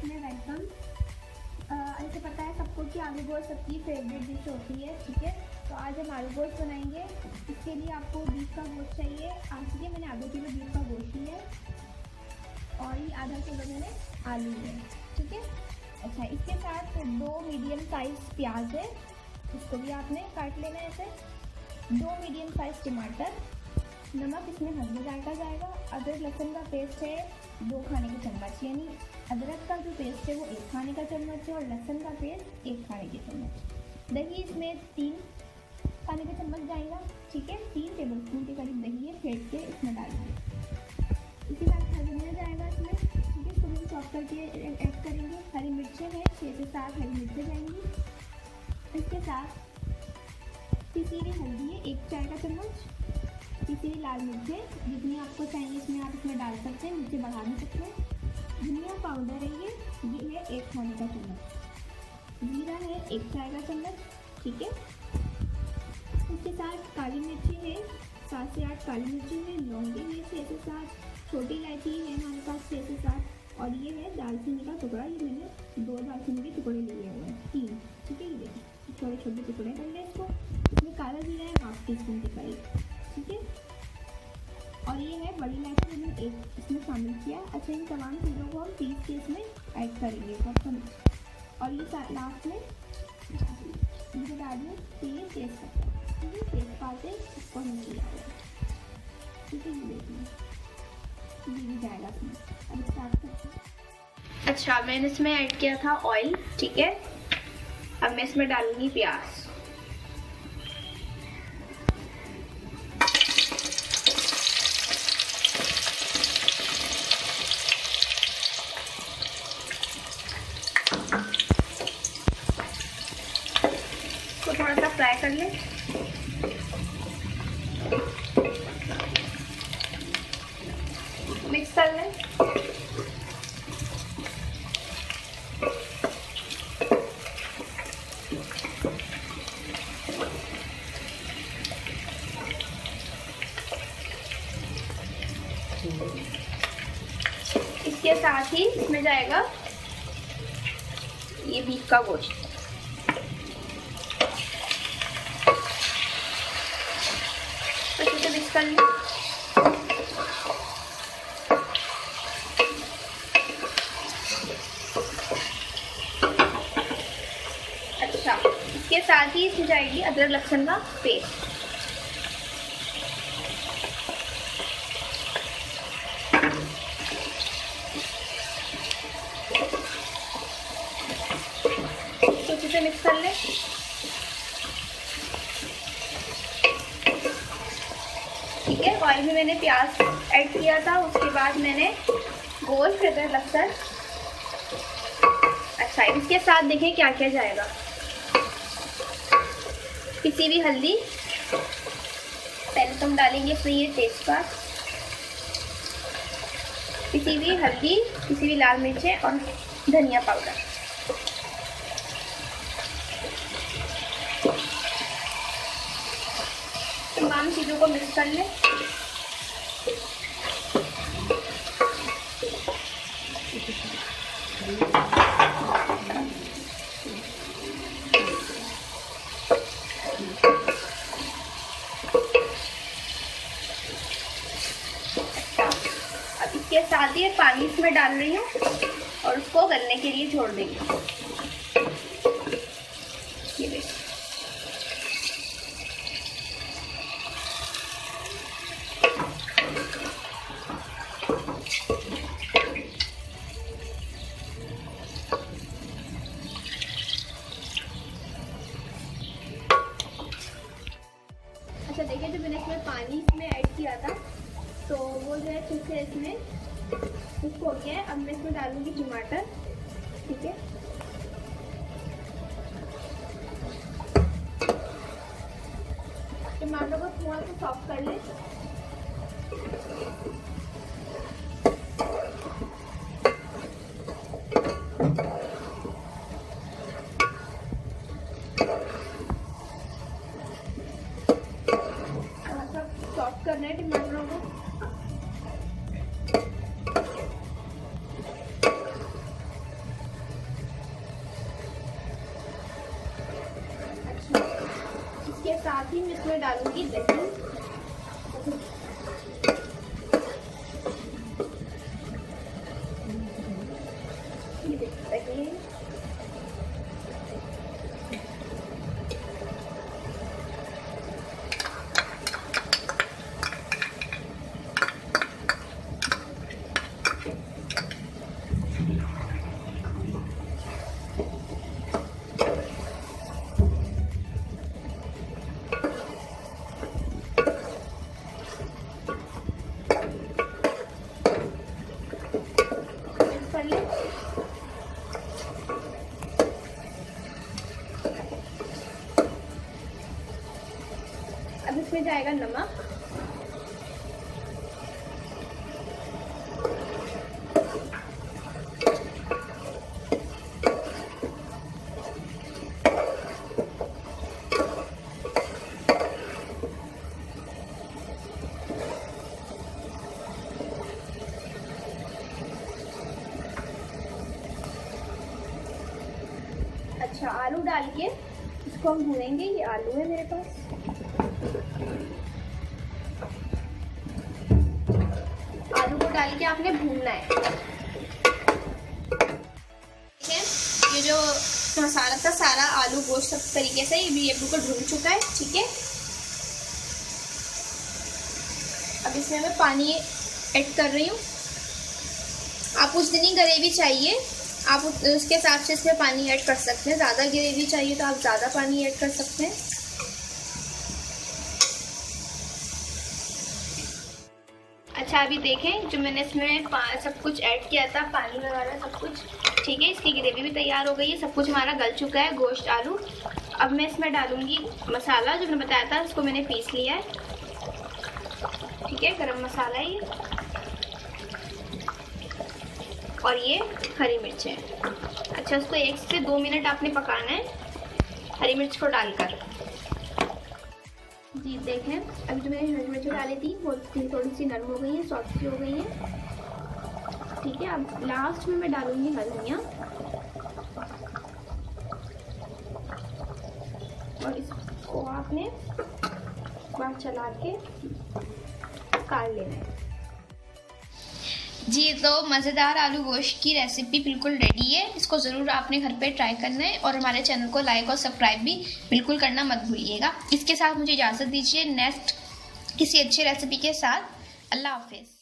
में वेलकम। ऐसे पता है सबको कि आलू गोश्त सबकी फेवरेट डिश होती है, ठीक है। तो आज हम आलू गोश्त बनाएंगे। इसके लिए आपको बीफ का गोश्त चाहिए। आज ये मैंने आधे किलो बीफ का गोश्त लिया है और ये आधा किलो मैंने आलू है, ठीक है। अच्छा, इसके साथ 2 मीडियम साइज प्याज है, इसको भी आपने काट लेना है ऐसे। 2 मीडियम साइज टमाटर, नमक इसमें हल्दी डाला जाएगा। अदरक लहसुन का पेस्ट है 2 खाने के चम्मच, यानी अदरक का जो पेस्ट है वो 1 खाने का चम्मच है और लहसुन का पेस्ट 1 खाने के चम्मच। दही इसमें 3 खाने का चम्मच जाएगा, ठीक है। 3 टेबलस्पून के करीब दही है, फेंट के इसमें डालेंगे। इसके बाद धनिया जाएगा इसमें, ठीक है। इसको भी चॉप करके ऐड करेंगे। हरी मिर्चें हैं 6 से 7 हरी मिर्चें जाएंगी। इसके साथ पिसी हुई हल्दी है 1 चाय का चम्मच। पिसी हुई लाल मिर्चें जितनी आपको चाहिए इसमें आप इसमें डाल सकते हैं, मिर्चें बढ़ा भी सकते हैं। धनिया पाउडर है ये है 1 खाने का चम्मच। जीरा है 1 चाय का चम्मच, ठीक है। इसके साथ काली मिर्ची है 7 से 8 काली मिर्ची है। लौंगे है 6 से 7। छोटी इलायची है हमारे पास 6 से 7। और ये है दालचीनी का टुकड़ा, ये मैंने 2 दालचीनी के टुकड़े लिए हुए हैं, 3, ठीक है। ये थोड़े छोटे टुकड़े कर लें इसको। इसमें काला जीरा है 1/2 टीस्पून के करीब, ठीक है। और ये है बड़ी इलायची, मैंने 1 इसमें शामिल किया। अच्छा, इन तमाम चीज़ों को हम पीस के इसमें ऐड करेंगे और ये लास्ट में मुझे डाल दें तो ये तेज़पत्ता, ठीक है। तेज़पात से इसको हमने लिया हुआ, ठीक है। ये देखिए ये भी जाएगा इसमें। अब स्टार्ट करते हैं। अच्छा, मैंने इसमें ऐड किया था ऑयल, ठीक है। अब मैं इसमें डालूंगी प्याज। तो थोड़ा सा फ्राई कर लें। मिक्स कर लें। इसके साथ ही इसमें जाएगा ये बीफ का गोश्त। अच्छे से मिक्स कर लें। अच्छा, इसके साथ ही इसमें जाएगी अदरक लहसुन का पेस्ट। अच्छे से मिक्स कर लें। ठीक है, ऑयल में मैंने प्याज ऐड किया था, उसके बाद मैंने गोश्त, अदरक लहसुन। अच्छा, इसके साथ देखें क्या क्या जाएगा। पिसी हुई हल्दी, पहले तो हम डालेंगे इसमें ये तेजपात, पिसी हुई हल्दी, पिसी हुई लाल मिर्चें और धनिया पाउडर। तमाम चीज़ों को मिक्स कर लें। अब इसके साथ ही पानी इसमें डाल रही हूँ और उसको गलने के लिए छोड़ देंगे। ये देखिए, अच्छा देखिए, जो मैंने इसमें पानी इसमें ऐड किया था तो वो जो है फिर से इसमें कुक हो गया है। अब मैं इसमें डालूंगी टमाटर, ठीक है। टमाटर को थोड़ा सा सॉफ्ट कर लें। सॉफ्ट करना है टमाटरों को। इसमें डालूंगी दही। दही कर ले। अब इसमें जाएगा नमक। अच्छा, आलू डाल के इसको हम भूनेंगे। ये आलू है मेरे पास। आलू को डाल के आपने भूनना है। ये जो मसाला था सारा आलू गोश्त सब तरीके से ये बिल्कुल भून चुका है। ठीक है, अब इसमें मैं पानी ऐड कर रही हूँ। आप उस जितनी ग्रेवी चाहिए आप उसके हिसाब से इसमें पानी ऐड कर सकते हैं। ज़्यादा ग्रेवी चाहिए तो आप ज़्यादा पानी ऐड कर सकते हैं। अच्छा, अभी देखें जो मैंने इसमें सब कुछ ऐड किया था, पानी वगैरह सब कुछ, ठीक है। इसकी ग्रेवी भी तैयार हो गई है, सब कुछ हमारा गल चुका है, गोश्त आलू। अब मैं इसमें डालूंगी मसाला जो मैंने बताया था, इसको मैंने पीस लिया है। ठीक है, गरम मसाला है ये, और ये हरी मिर्च है। अच्छा, इसको 1 से 2 मिनट आपने पकाना है हरी मिर्च को डालकर। जी देखें, अभी जो मैंने हरी मिर्च डाली थी वो थोड़ी सी नरम हो गई है, सॉफ्ट सी हो गई है। ठीक है, अब लास्ट में मैं डालूंगी हरी धनिया, और इसको आपने बार चला के काट लेना है। जी, तो मज़ेदार आलू गोश्त की रेसिपी बिल्कुल रेडी है। इसको ज़रूर आपने घर पे ट्राई करना है, और हमारे चैनल को लाइक और सब्सक्राइब भी बिल्कुल करना मत भूलिएगा। इसके साथ मुझे इजाज़त दीजिए नेक्स्ट किसी अच्छी रेसिपी के साथ। अल्लाह हाफिज़।